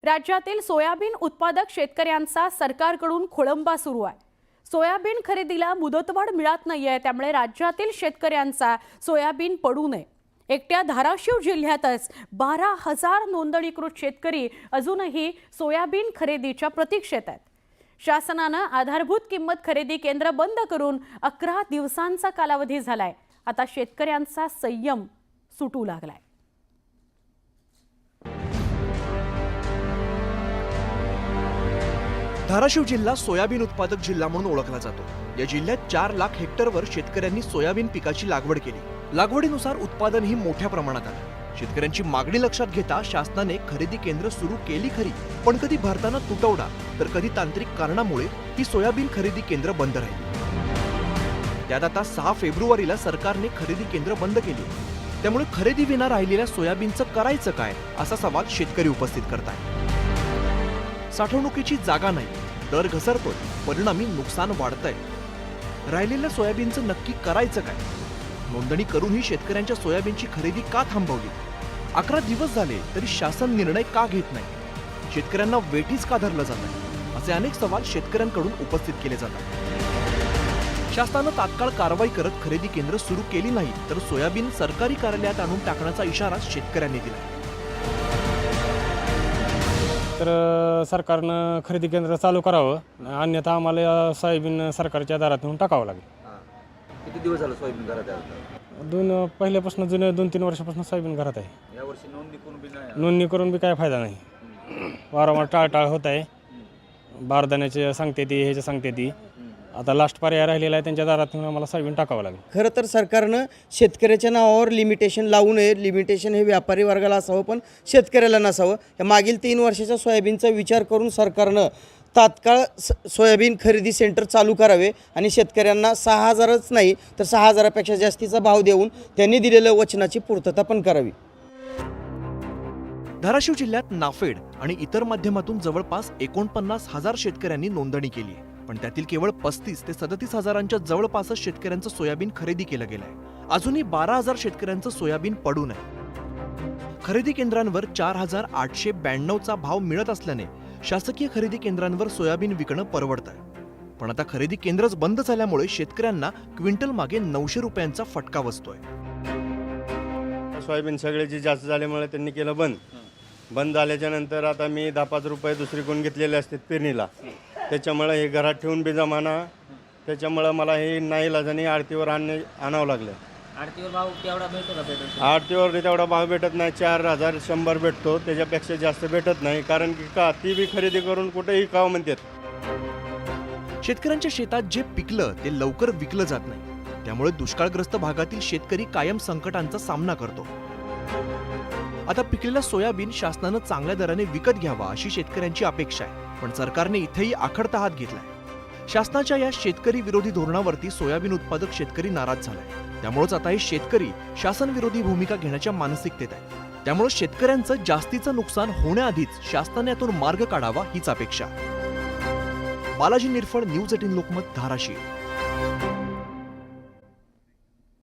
राज्यातील सोयाबीन उत्पादक शेतकऱ्यांचा सरकारकडून खोळंबा सुरू आहे। सोयाबीन खरेदीला मुदतवाढ मिळत नाहीये, त्यामुळे राज्यातील शेतकऱ्यांचा सोयाबीन पडू नये। एकट्या धाराशिव जिल्ह्यातच 12,000 नोंदणीकृत शेतकरी अजूनही सोयाबीन खरेदीच्या प्रतीक्षेत आहेत। शासनाने आधारभूत किंमत खरेदी केंद्र बंद करून 11 दिवसांचा कालावधी झालाय। आता शेतकऱ्यांचा संयम सुटू लागलाय। धाराशिव जिल्हा सोयाबीन उत्पादक जिल्हा म्हणून ओळखला जातो। या जिल्ह्यात 4 लाख हेक्टरवर शेतकऱ्यांनी सोयाबीन पिकाची लागवड केली। लागवडीनुसार उत्पादनही मोठ्या प्रमाणात आले। शेतकऱ्यांची मागणी लक्षात घेता शासनाने खरेदी केंद्र सुरू केली खरी, पण कधी भारताने तुटवडा तर कधी तांत्रिक कारणामुळे ही सोयाबीन खरेदी केंद्र बंद राहिली। त्यात आता 6 फेब्रुवारीला सरकारने खरेदी केंद्र बंद केली। त्यामुळे खरेदी विना राहिलेल्या सोयाबीनचं करायचं काय असा सवाल शेतकरी उपस्थित करतात। साठवणुकीची जागा नाही, दर घसरतोय, परिणामी नुकसान वाढतंय। राहिलेल्या सोयाबीनचं नक्की करायचं काय? नोंदणी करूनही शेतकऱ्यांच्या सोयाबीनची खरेदी का थांबवली? 11 दिवस झाले तरी शासन निर्णय का घेत नाही? शेतकऱ्यांना वेठीच का धरलं जात आहे? असे अनेक सवाल शेतकऱ्यांकडून उपस्थित केले जातात। शासनानं तात्काळ कारवाई करत खरेदी केंद्र सुरू केली नाही तर सोयाबीन सरकारी कार्यालयात आणून टाकण्याचा इशारा शेतकऱ्यांनी दिला। तर सरकारनं खरेदी केंद्र चालू करावं, अन्यथा आम्हाला सोयाबीन सरकारच्या दारात नेऊन टाकावं लागेल। किती दिवस झालं सोयाबीन घरात आहे? पहिल्यापासून जुने 2-3 वर्षापासून सोयाबीन घरात आहे। यावर्षी नोंदणी करून बी नाही? नोंदणी करून बी काय फायदा नाही। वारंवार टाळटाळ होत आहे। बारदाण्याचे सांगते ती, ह्याचे सांगते ती। आता लास्ट पर्याय राहिलेला आहे, त्यांच्या दारात नेऊन आम्हाला सोयाबीन टाकावं लागेल। खरं तर सरकारनं शेतकऱ्याच्या नावावर लिमिटेशन लावू नये। लिमिटेशन हे व्यापारी वर्गाला असावं, पण शेतकऱ्याला नसावं। या मागील 3 वर्षाच्या सोयाबीनचा विचार करून सरकारनं तात्काळ सोयाबीन खरेदी सेंटर चालू करावे आणि शेतकऱ्यांना 6,000च नाही तर 6,000पेक्षा जास्तीचा भाव देऊन त्यांनी दिलेल्या वचनाची पूर्तता पण करावी। धाराशिव जिल्ह्यात नाफेड आणि इतर माध्यमातून जवळपास 49,000 शेतकऱ्यांनी नोंदणी केली आहे, पण त्यातील केवळ 35 ते 37,000च्या जवळपासच शेतकऱ्यांचं सोयाबीन खरेदी केलं गेलंय। अजूनही 12,000 शेतकऱ्यांचं सोयाबीन पडू नये। खरेदी केंद्रांवर 4,892चा भाव मिळत असल्याने शासकीय खरेदी केंद्रांवर सोयाबीन विकणं परवडतंय। पण आता खरेदी केंद्रच बंद झाल्यामुळे शेतकऱ्यांना क्विंटल मागे 900 रुपयांचा फटका बसतोय। सोयाबीन सगळ्याची जास्त झाल्यामुळे त्यांनी केलं बंद झाल्याच्या नंतर आता मी 10-5 रुपये दुसरीकडून घेतलेले असतात पेरणीला, त्याच्यामुळे हे घरात ठेवून बी जमाना, त्याच्यामुळे मला हे नाईलाजाने आरतीवर आणावं लागलं। आरतीवर भाव तेवढा भेटतो का? आरतीवर तेवढा भाव भेटत नाही, 4,100 भेटतो, त्याच्यापेक्षा जास्त भेटत नाही। कारण की का ती बी खरेदी करून कुठेही काव म्हणतात। शेतकऱ्यांच्या शेतात जे पिकलं ते लवकर विकलं जात नाही, त्यामुळे दुष्काळग्रस्त भागातील शेतकरी कायम संकटांचा सामना करतो। आता पिकलेला सोयाबीन शासनानं चांगल्या दराने विकत घ्यावा अशी शेतकऱ्यांची अपेक्षा आहे, पण सरकारने इथेही आखडता हात घेतलाय। शासनाच्या या शेतकरी विरोधी धोरणावरती सोयाबीन उत्पादक शेतकरी नाराज झालाय। त्यामुळेच आता हे शेतकरी शासन विरोधी भूमिका घेण्याच्या मानसिकतेत आहेत। त्यामुळे शेतकऱ्यांचं जास्तीचं नुकसान होण्याआधीच शासनाने यातून मार्ग काढावा हीच अपेक्षा। बालाजी निरफळ, न्यूज 18 लोकमत, धाराशिव।